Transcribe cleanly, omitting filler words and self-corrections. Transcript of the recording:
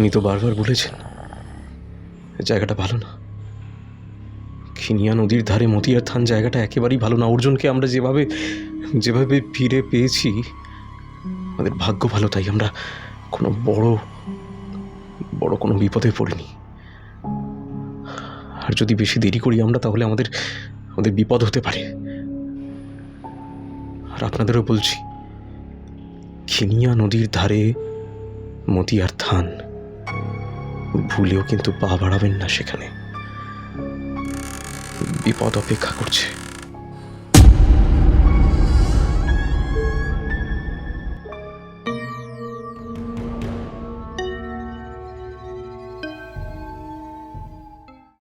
উনি তো বারবার বলেছেন জায়গাটা ভালো না। খিনিয়া নদীর ধারে মতিয়ার থান জায়গাটা একেবারেই ভালো না। অর্জুনকে আমরা যেভাবে যেভাবে ফিরে পেয়েছি, আমাদের ভাগ্য ভালো, তাই আমরা কোনো বড় বড় কোনো বিপদে পড়িনি। আর যদি বেশি দেরি করি আমরা, তাহলে আমাদের আমাদের বিপদ হতে পারে। আর আপনাদেরও বলছি, খিনিয়া নদীর ধারে মতিয়ার থান, ভুলেও কিন্তু পা বাড়াবেন না সেখানে। বিপদ অপেক্ষা করছে।